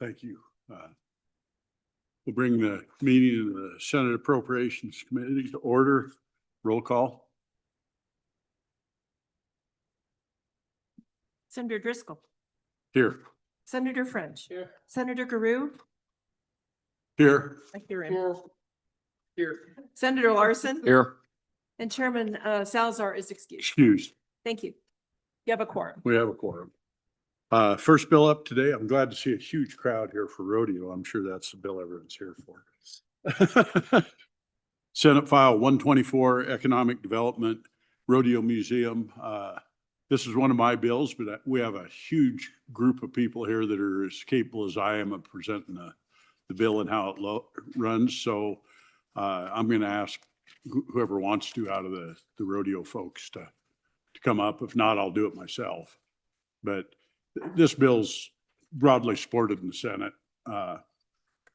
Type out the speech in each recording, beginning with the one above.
Thank you. We'll bring the meeting of the Senate Appropriations Committee to order. Roll call. Senator Driscoll. Here. Senator French. Here. Senator Garou. Here. I hear him. Here. Senator Larson. Here. And Chairman Salazar is excused. Excused. Thank you. You have a quorum. We have a quorum. First bill up today. I'm glad to see a huge crowd here for rodeo. I'm sure that's the bill everyone's here for. Senate File 124, Economic Development Rodeo Museum. This is one of my bills, but we have a huge group of people here that are as capable as I am of presenting the bill and how it runs. So I'm going to ask whoever wants to out of the rodeo folks to come up. If not, I'll do it myself. But this bill's broadly supported in the Senate.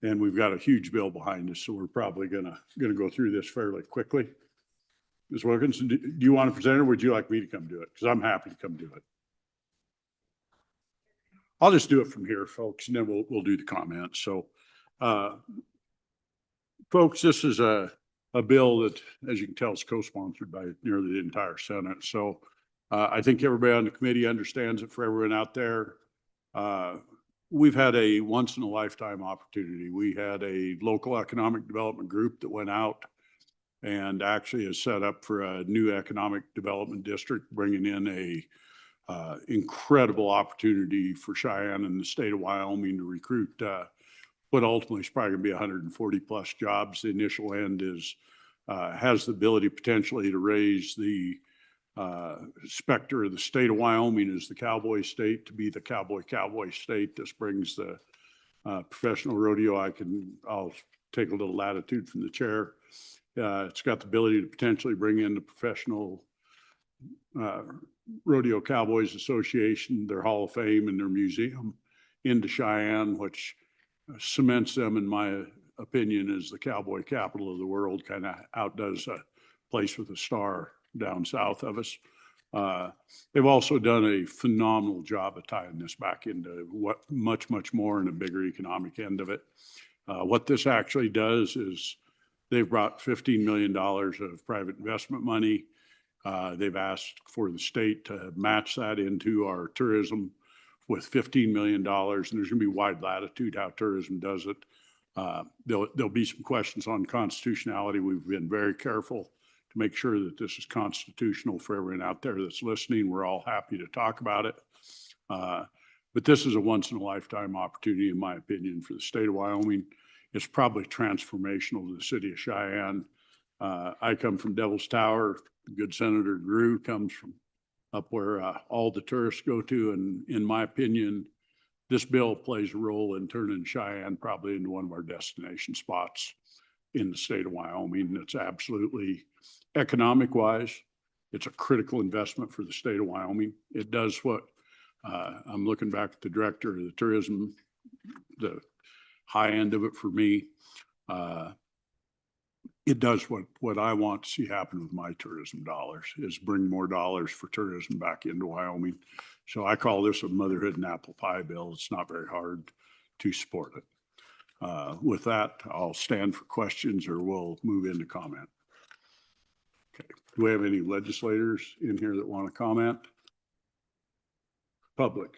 And we've got a huge bill behind us, so we're probably gonna go through this fairly quickly. Ms. Wilkins, do you want to present it, or would you like me to come do it? Because I'm happy to come do it. I'll just do it from here, folks, and then we'll do the comments. So, folks, this is a bill that, as you can tell, is co-sponsored by nearly the entire Senate. So I think everybody on the committee understands it. For everyone out there, we've had a once in a lifetime opportunity. We had a local economic development group that went out and actually is set up for a new economic development district, bringing in a incredible opportunity for Cheyenne and the state of Wyoming to recruit what ultimately is probably going to be 140 plus jobs. The initial end is has the ability potentially to raise the specter of the state of Wyoming as the cowboy state to be the cowboy state. This brings the professional rodeo. I'll take a little latitude from the chair. It's got the ability to potentially bring in the professional Rodeo Cowboys Association, their Hall of Fame and their museum into Cheyenne, which cements them, in my opinion, as the cowboy capital of the world. Kind of outdoes a place with a star down south of us. They've also done a phenomenal job of tying this back into what much more in a bigger economic end of it. What this actually does is they've brought $15 million of private investment money. They've asked for the state to match that into our tourism with $15 million. And there's going to be wide latitude how tourism does it. There'll be some questions on constitutionality. We've been very careful to make sure that this is constitutional for everyone out there that's listening. We're all happy to talk about it. But this is a once in a lifetime opportunity, in my opinion, for the state of Wyoming. It's probably transformational to the city of Cheyenne. I come from Devil's Tower. Good Senator Drew comes from up where all the tourists go to. And in my opinion, this bill plays a role in turning Cheyenne probably into one of our destination spots in the state of Wyoming. It's absolutely economic wise. It's a critical investment for the state of Wyoming. It does what I'm looking back at the director of the tourism, the high end of it for me. It does what I want to see happen with my tourism dollars, is bring more dollars for tourism back into Wyoming. So I call this a motherhood and apple pie bill. It's not very hard to support it. With that, I'll stand for questions, or we'll move into comment. Okay. Do we have any legislators in here that want to comment? Public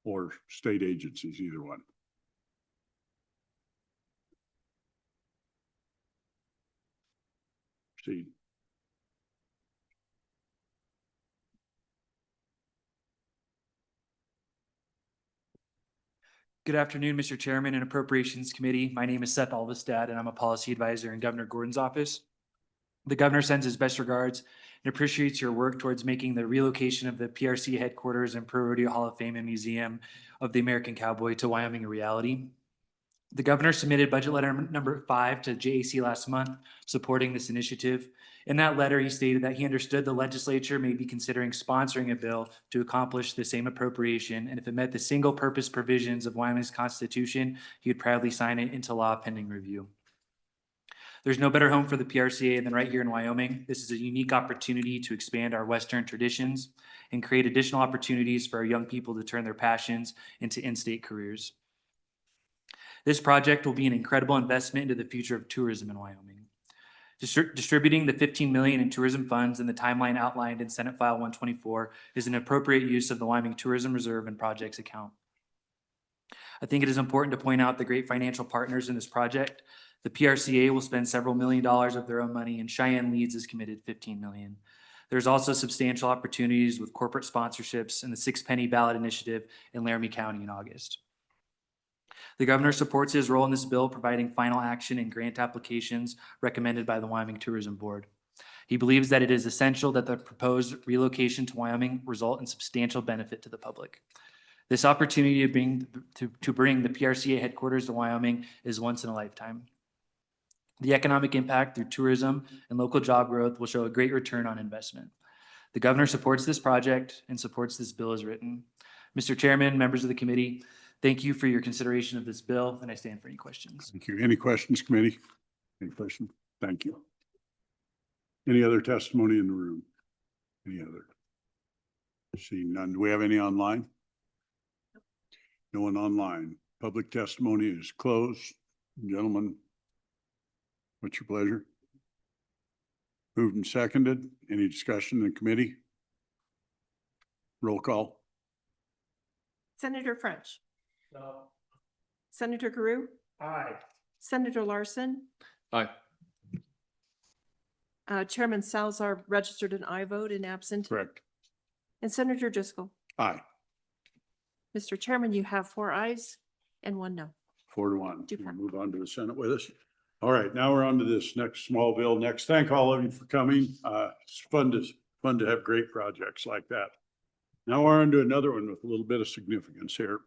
or state agencies, either one. Proceed. Good afternoon, Mr. Chairman and Appropriations Committee. My name is Seth Alvestad, and I'm a policy advisor in Governor Gordon's office. The governor sends his best regards and appreciates your work towards making the relocation of the PRC headquarters and Pro Rodeo Hall of Fame and Museum of the American Cowboy to Wyoming a reality. The governor submitted budget letter number 5 to JAC last month supporting this initiative. In that letter, he stated that he understood the legislature may be considering sponsoring a bill to accomplish the same appropriation, and if it met the single purpose provisions of Wyoming's constitution, he would proudly sign it into law pending review. There's no better home for the PRCA than right here in Wyoming. This is a unique opportunity to expand our Western traditions and create additional opportunities for our young people to turn their passions into in-state careers. This project will be an incredible investment into the future of tourism in Wyoming. Distributing the $15 million in tourism funds in the timeline outlined in Senate File 124 is an appropriate use of the Wyoming Tourism Reserve and projects account. I think it is important to point out the great financial partners in this project. The PRCA will spend several $1 million of their own money, and Cheyenne Leads is committed $15 million. There's also substantial opportunities with corporate sponsorships and the 6 penny ballot initiative in Laramie County in August. The governor supports his role in this bill, providing final action and grant applications recommended by the Wyoming Tourism Board. He believes that it is essential that the proposed relocation to Wyoming result in substantial benefit to the public. This opportunity to bring the PRCA headquarters to Wyoming is once in a lifetime. The economic impact through tourism and local job growth will show a great return on investment. The governor supports this project and supports this bill as written. Mr. Chairman, members of the committee, thank you for your consideration of this bill, and I stand for any questions. Thank you. Any questions, committee? Any questions? Thank you. Any other testimony in the room? Any other? Seeing none. Do we have any online? No one online. Public testimony is closed. Gentlemen, what's your pleasure? Moved and seconded. Any discussion in the committee? Roll call. Senator French. No. Senator Carew. Aye. Senator Larson. Aye. Chairman Salzar registered an aye vote in absent. Correct. And Senator Driscoll. Aye. Mr. Chairman, you have 4 ayes and 1 no. 4-1. Do We'll pass. move on to the Senate with us. All right, now we're on to this next small bill. Next, thank all of you for coming. It's fun to have great projects like that. Now we're on to another one with a little bit of significance here.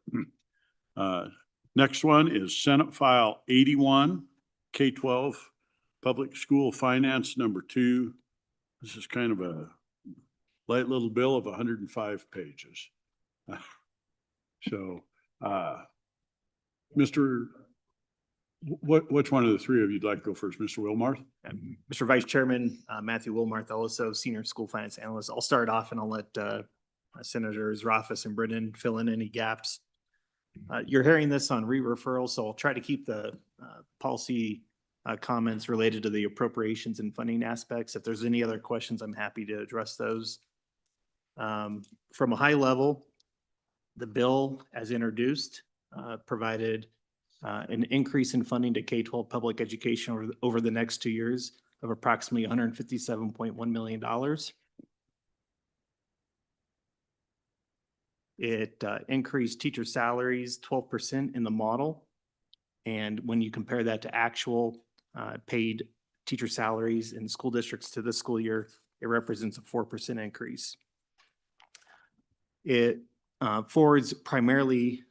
Next one is Senate File 81, K-12 Public School Finance number 2. This is kind of a light little bill of 105 pages. So, which one of the three of you'd like to go first? Mr. Wilmarth? Mr. Vice Chairman, Matthew Wilmarth, also Senior School Finance Analyst. I'll start off and I'll let Senators Rothfuss and Brennan fill in any gaps. You're hearing this on re-referral, so I'll try to keep the policy comments related to the appropriations and funding aspects. If there's any other questions, I'm happy to address those. From a high level, the bill as introduced provided an increase in funding to K-12 public education over the next 2 years of approximately $157.1 million. It increased teacher salaries 12% in the model. And when you compare that to actual paid teacher salaries in school districts to this school year, it represents a 4% increase. It forwards primarily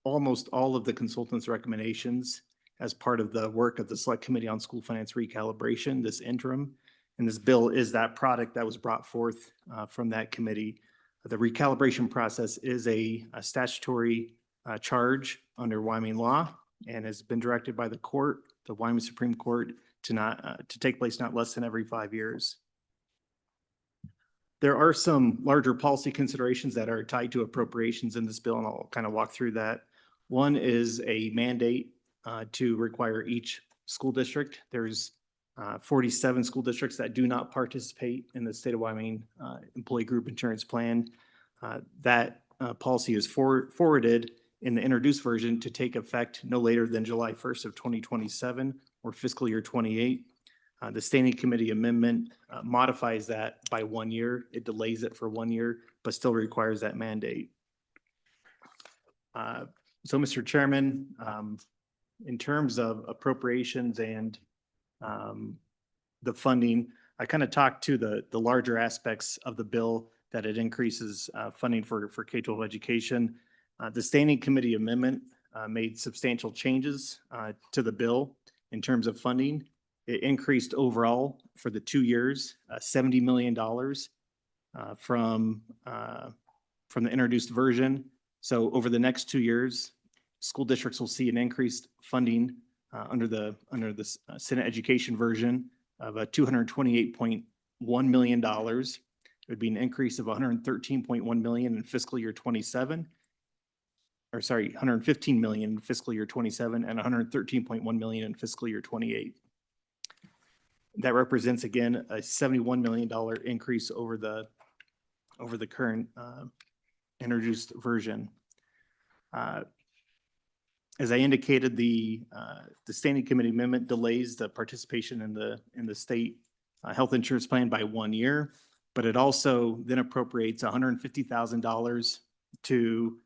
almost all of the consultants' recommendations as part of the work of the Select Committee on School Finance Recalibration, this interim. And this bill is that product that was brought forth from that committee. The recalibration process is a statutory charge under Wyoming law and has been directed by the court, the Wyoming Supreme Court, to take place not less than every 5 years. There are some larger policy considerations that are tied to appropriations in this bill, and I'll kind of walk through that. One is a mandate to require each school district. There's 47 school districts that do not participate in the state of Wyoming employee group insurance plan. That policy is forwarded in the introduced version to take effect no later than July 1st of 2027 or fiscal year 28. The Standing Committee amendment modifies that by 1 year. It delays it for 1 year, but still requires that mandate. So, Mr. Chairman, in terms of appropriations and the funding, I kind of talked to the larger aspects of the bill that it increases funding for K-12 education. The Standing Committee amendment made substantial changes to the bill in terms of funding. It increased overall for the 2 years, $70 million from the introduced version. So over the next 2 years, school districts will see an increased funding under the Senate Education version of $228.1 million. It would be an increase of $113.1 million in fiscal year 27. Or sorry, 115 million in fiscal year 27 and 113.1 million in fiscal year 28. That represents again a $71 million increase over the current introduced version. As I indicated, the standing committee amendment delays the participation in the state health insurance plan by 1 year, but it also then appropriates $150,000 to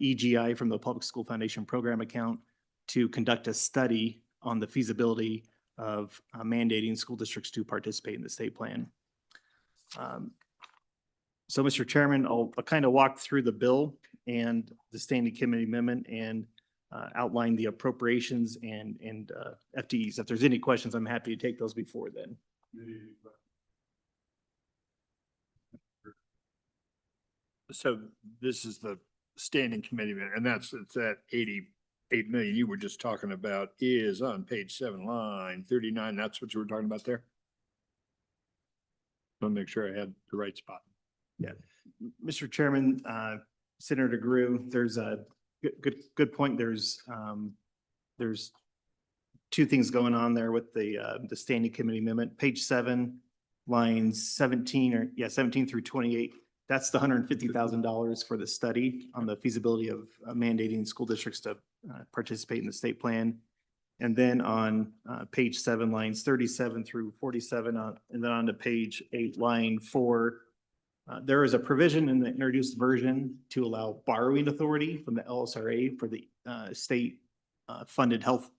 EGI from the Public School Foundation program account to conduct a study on the feasibility of mandating school districts to participate in the state plan. So, Mr. Chairman, I'll kind of walk through the bill and the standing committee amendment and outline the appropriations and FTEs. If there's any questions, I'm happy to take those before then. So this is the standing committee, and it's that 88 million you were just talking about is on page 7, line 39. That's what you were talking about there? Want to make sure I had the right spot. Yeah, Mr. Chairman, Senator DeGrew, there's a good point. There's two things going on there with the standing committee amendment. Page 7, lines 17 through 28. That's the $150,000 for the study on the feasibility of mandating school districts to participate in the state plan. And then on page 7, lines 37 through 47, and then on to page 8, line 4, there is a provision in the introduced version to allow borrowing authority from the LSRA for the state funded health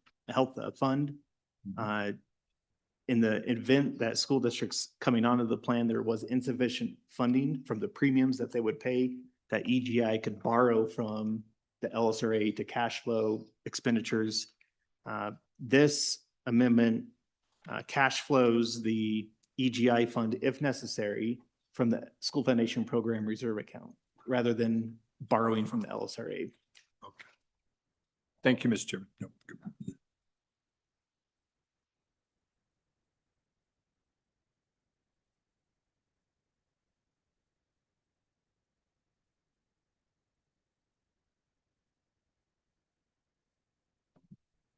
fund. In the event that school districts coming onto the plan, there was insufficient funding from the premiums that they would pay, that EGI could borrow from the LSRA to cash flow expenditures. This amendment cash flows the EGI fund, if necessary, from the School Foundation Program Reserve account, rather than borrowing from the LSRA. Okay. Thank you, Mr. Chairman.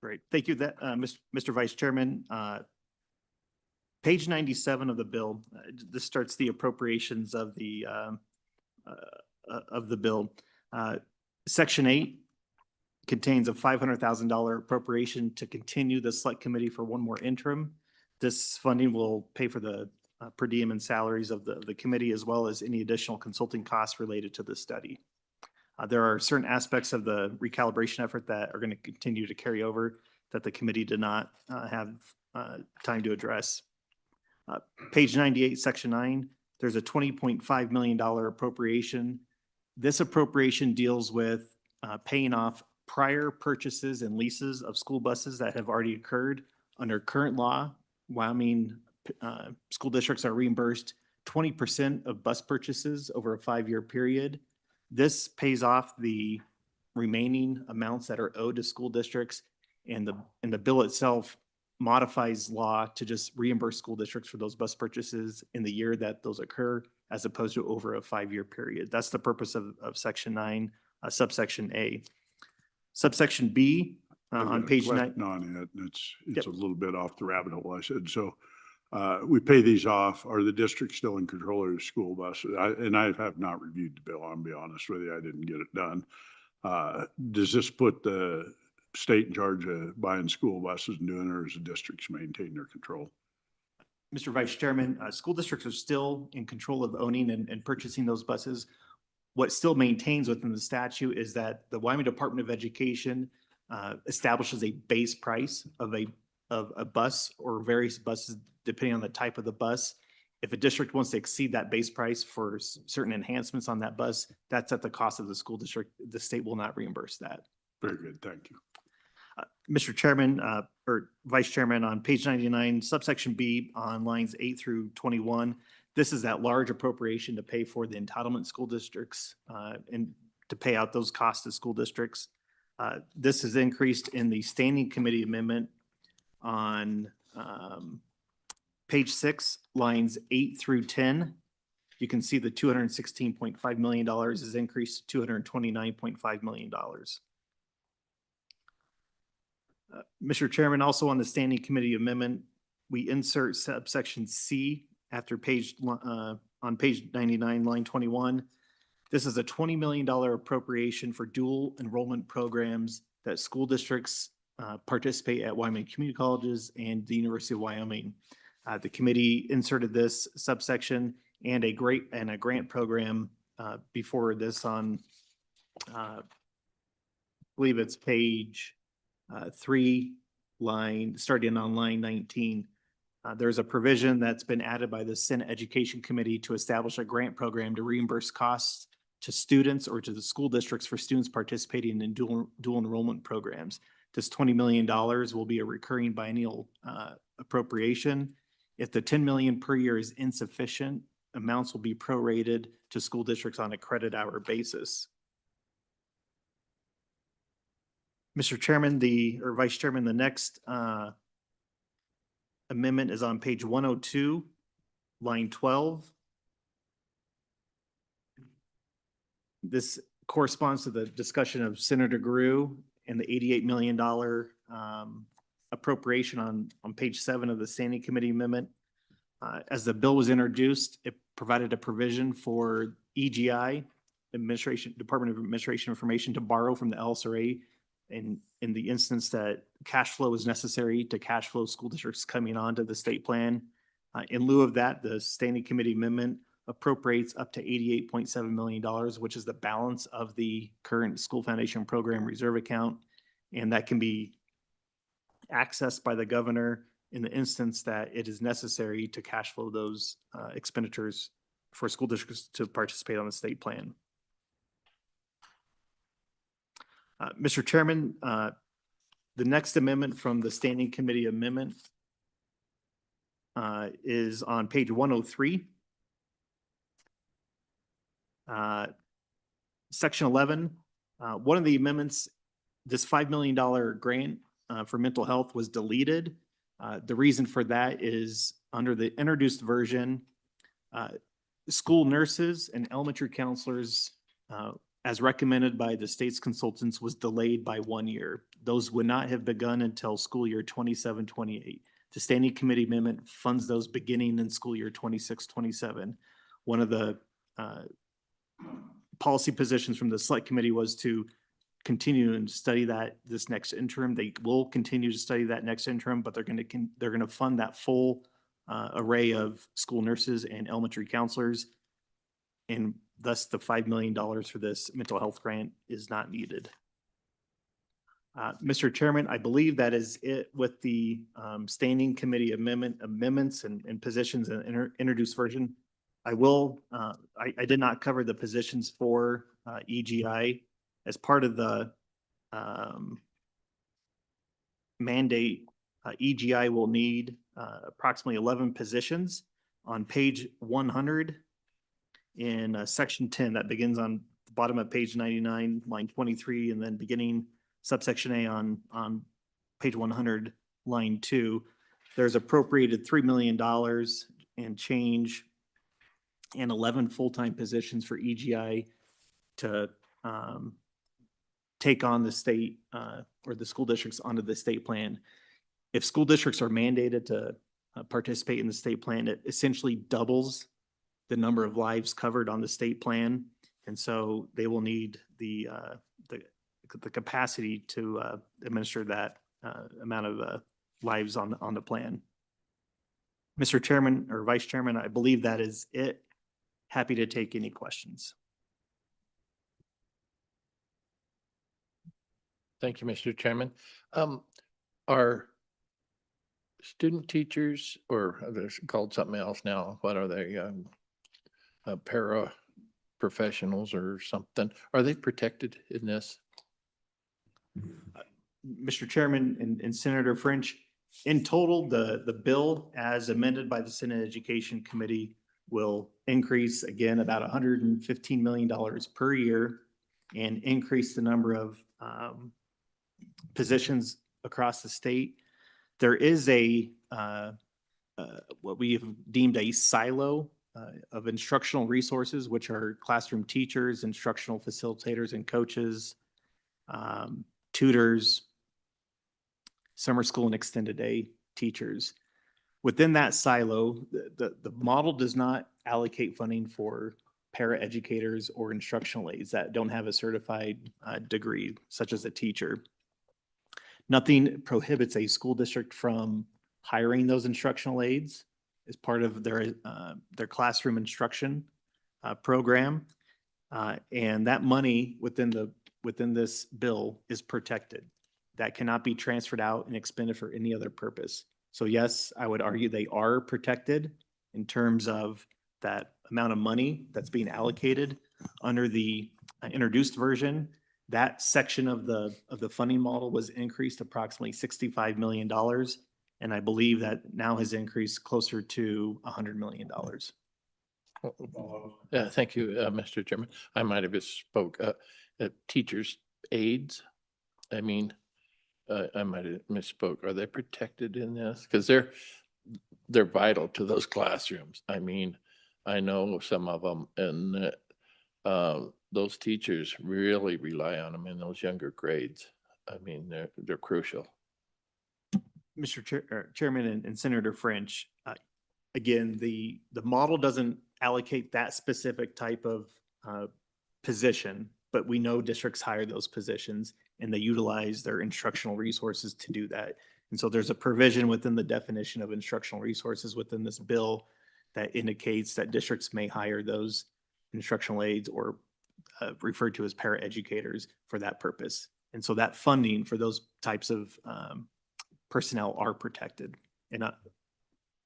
Great. Thank you, Mr. Vice Chairman. Page 97 of the bill, this starts the appropriations of the bill. Section 8 contains a $500,000 appropriation to continue the select committee for one more interim. This funding will pay for the per diem and salaries of the committee, as well as any additional consulting costs related to the study. There are certain aspects of the recalibration effort that are going to continue to carry over that the committee did not have time to address. Page 98, section 9, there's a $20.5 million appropriation. This appropriation deals with paying off prior purchases and leases of school buses that have already occurred. Under current law, Wyoming school districts are reimbursed 20% of bus purchases over a 5-year period. This pays off the remaining amounts that are owed to school districts, and the bill itself modifies law to just reimburse school districts for those bus purchases in the year that those occur, as opposed to over a 5-year period. That's the purpose of section 9, subsection A. Subsection B on page 9. On it, it's Yep. a little bit off the rabbit hole, I said. So we pay these off. Are the districts still in control of the school buses? And I have not reviewed the bill. I'll be honest with you. I didn't get it done. Does this put the state in charge of buying school buses and doing it, or does the districts maintain their control? Mr. Vice Chairman, school districts are still in control of owning and purchasing those buses. What still maintains within the statute is that the Wyoming Department of Education establishes a base price of a bus or various buses, depending on the type of the bus. If a district wants to exceed that base price for certain enhancements on that bus, that's at the cost of the school district. The state will not reimburse that. Very good. Thank you. Mr. Chairman, or Vice Chairman, on page 99, subsection B on lines 8 through 21, this is that large appropriation to pay for the entitlement school districts and to pay out those costs to school districts. This is increased in the standing committee amendment on page 6, lines 8 through 10. You can see the $216.5 million is increased to $229.5 million. Mr. Chairman, also on the standing committee amendment, we insert subsection C after on page 99, line 21. This is a $20 million appropriation for dual enrollment programs that school districts participate at Wyoming community colleges and the University of Wyoming. The committee inserted this subsection and a grant program before this on, I believe it's page 3, starting on line 19. There's a provision that's been added by the Senate Education Committee to establish a grant program to reimburse costs to students or to the school districts for students participating in dual enrollment programs. This $20 million will be a recurring biennial appropriation. If the $10 million per year is insufficient, amounts will be prorated to school districts on a credit hour basis. Mr. Chairman, or Vice Chairman, the next amendment is on page 102, line 12. This corresponds to the discussion of Senator Grew and the $88 million appropriation on page 7 of the standing committee amendment. As the bill was introduced, it provided a provision for EGI, Department of Administration Information, to borrow from the LSRA in the instance that cash flow is necessary to cash flow school districts coming onto the state plan. In lieu of that, the standing committee amendment appropriates up to $88.7 million, which is the balance of the current school foundation program reserve account. And that can be accessed by the governor in the instance that it is necessary to cash flow those expenditures for school districts to participate on the state plan. Mr. Chairman, the next amendment from the standing committee amendment is on page 103. Section 11, one of the amendments, this $5 million grant for mental health was deleted. The reason for that is under the introduced version, school nurses and elementary counselors, as recommended by the state's consultants, was delayed by 1 year. Those would not have begun until school year 27-28. The standing committee amendment funds those beginning in school year 26-27. One of the policy positions from the select committee was to continue and study this next interim. They will continue to study that next interim, but they're going to fund that full array of school nurses and elementary counselors, and thus the $5 million for this mental health grant is not needed. Mr. Chairman, I believe that is it with the standing committee amendments and positions in introduced version. I did not cover the positions for EGI. As part of the mandate, EGI will need approximately 11 positions. On page 100 in section 10, that begins on the bottom of page 99, line 23, and then beginning subsection A on page 100, line 2, there's appropriated $3 million and change and 11 full-time positions for EGI to take on the state or the school districts onto the state plan. If school districts are mandated to participate in the state plan, it essentially doubles the number of lives covered on the state plan. And so they will need the capacity to administer that amount of lives on the plan. Mr. Chairman or Vice Chairman, I believe that is it. Happy to take any questions. Thank you, Mr. Chairman. Are student teachers, or they're called something else now, what are they, para professionals or something, are they protected in this? Mr. Chairman and Senator French, in total, the bill as amended by the Senate Education Committee will increase again about $115 million per year and increase the number of positions across the state. There is a, what we have deemed a silo of instructional resources, which are classroom teachers, instructional facilitators and coaches, tutors, summer school and extended day teachers. Within that silo, the model does not allocate funding for paraeducators or instructional aides that don't have a certified degree, such as a teacher. Nothing prohibits a school district from hiring those instructional aides as part of their classroom instruction program. And that money within this bill is protected. That cannot be transferred out and expended for any other purpose. So yes, I would argue they are protected in terms of that amount of money that's being allocated under the introduced version. That section of the funding model was increased approximately $65 million. And I believe that now has increased closer to $100 million. Yeah, thank you, Mr. Chairman. I might have misspoke. Teachers' aides, I mean, I might have misspoke. Are they protected in this? Because they're vital to those classrooms. I mean, I know some of them, and those teachers really rely on them in those younger grades. I mean, they're crucial. Mr. Chairman and Senator French, again, the model doesn't allocate that specific type of position, but we know districts hire those positions and they utilize their instructional resources to do that. And so there's a provision within the definition of instructional resources within this bill that indicates that districts may hire those instructional aides or referred to as paraeducators for that purpose. And so that funding for those types of personnel are protected. And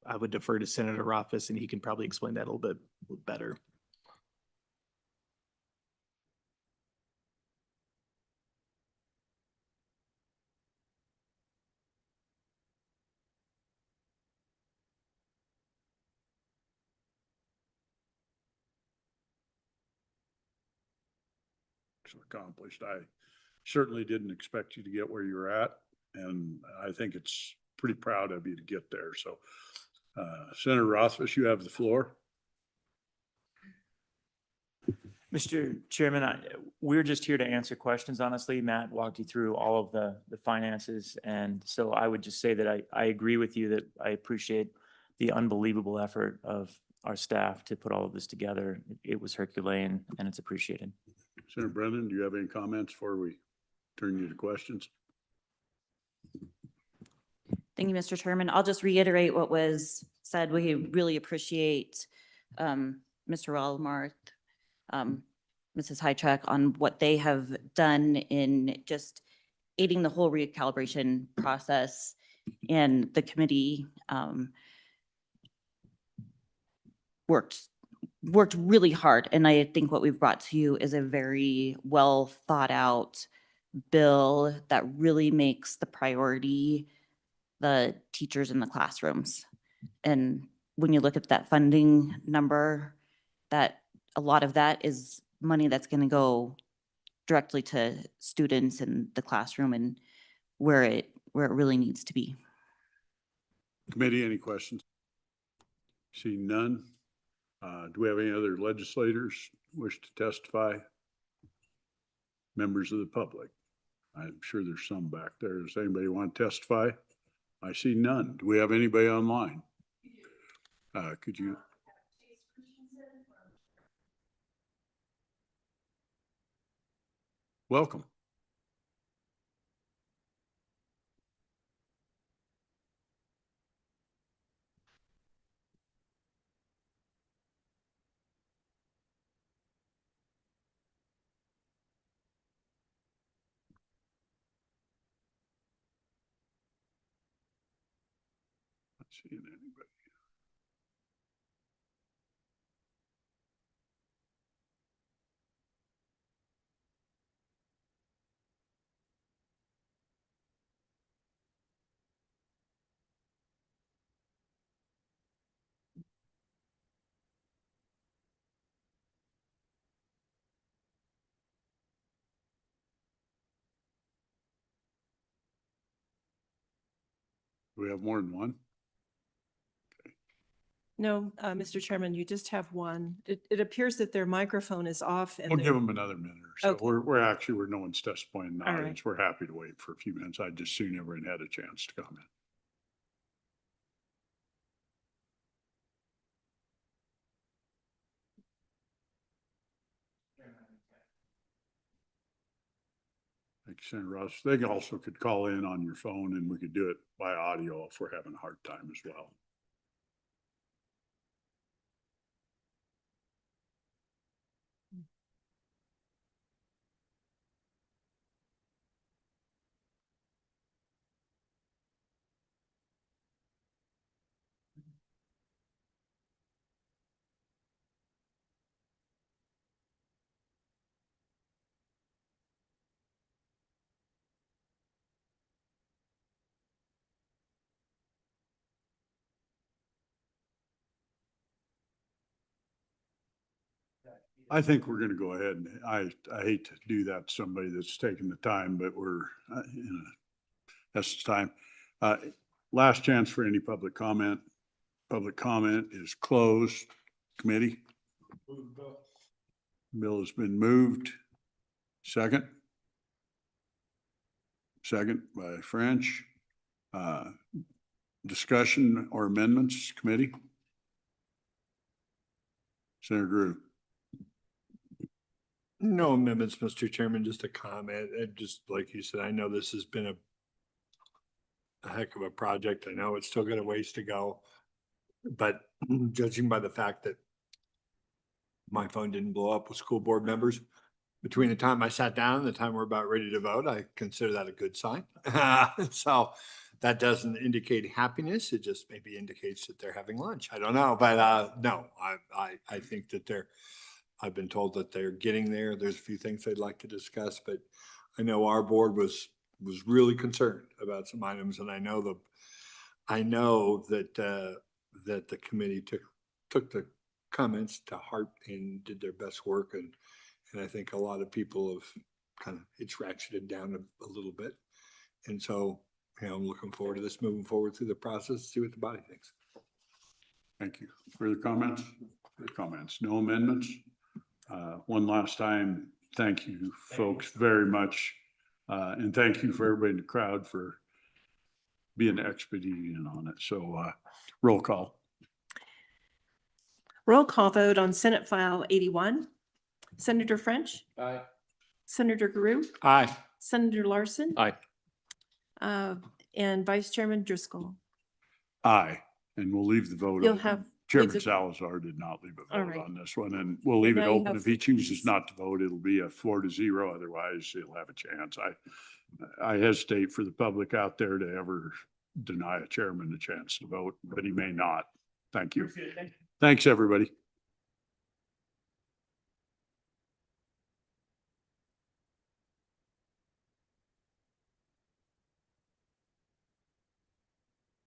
I would defer to Senator Rothfuss and he can probably explain that a little bit better. Accomplished. I certainly didn't expect you to get where you're at, and I think it's pretty proud of you to get there. So, Senator Rothfuss, you have the floor. Mr. Chairman, we're just here to answer questions. Honestly, Matt walked you through all of the finances. And so I would just say that I agree with you that I appreciate the unbelievable effort of our staff to put all of this together. It was Herculean and it's appreciated. Senator Brennan, do you have any comments before we turn you to questions? Thank you, Mr. Chairman. I'll just reiterate what was said. We really appreciate Mr. Walmart, Mrs. Hychak on what they have done in just aiding the whole recalibration process, and the committee worked really hard. And I think what we've brought to you is a very well thought out bill that really makes the priority the teachers in the classrooms. And when you look at that funding number, that a lot of that is money that's going to go directly to students in the classroom and where it really needs to be. Committee, any questions? See none. Do we have any other legislators wish to testify? Members of the public? I'm sure there's some back there. Does anybody want to testify? I see none. Do we have anybody online? Could you? Welcome. Not seeing anybody. Do we have more than one? No, Mr. Chairman, you just have one. It appears that their microphone is off and We'll they're- give them another minute or so. Okay. We're no one's testifying in the All right. audience. We're happy to wait for a few minutes. I'd just soon everyone had a chance to comment. Thank you, Senator Ross. They also could call in on your phone and we could do it by audio if we're having a hard time as well. I think we're going to go ahead and I hate to do that to somebody that's taking the time, but we're in a essence time. Last chance for any public comment. Public comment is closed. Committee. Bill has been moved. Second. Second by French. Discussion or amendments, committee? Senator Drew. No amendments, Mr. Chairman, just a comment. And just like you said, I know this has been a heck of a project. I know it's still got a ways to go. But judging by the fact that my phone didn't blow up with school board members, between the time I sat down and the time we're about ready to vote, I consider that a good sign. So that doesn't indicate happiness. It just maybe indicates that they're having lunch. I don't know, but no, I think that I've been told that they're getting there. There's a few things they'd like to discuss, but I know our board was really concerned about some items, and I know that that the committee took the comments to heart and did their best work, and I think a lot of people have it's ratcheted down a little bit, and so I'm looking forward to this moving forward through the process, see what the body thinks. Thank you. Further comments? Further comments? No amendments? One last time, thank you folks very much. And thank you for everybody in the crowd for being expedient on it. So roll call. Roll call vote on Senate File 81. Senator French. Aye. Senator Guru. Aye. Senator Larson. Aye. And Vice Chairman Driscoll. Aye. And we'll leave the vote. You'll open. have. Chairman leave it- Salazar did not leave a All vote right. on this one, and we'll leave it Now you open. have If he 4 chooses not to vote, it'll be a 4-0. Otherwise, he'll have a chance. I hesitate for the public out there to ever deny a chairman a chance to vote, but he may not. Thank you. Thanks, everybody.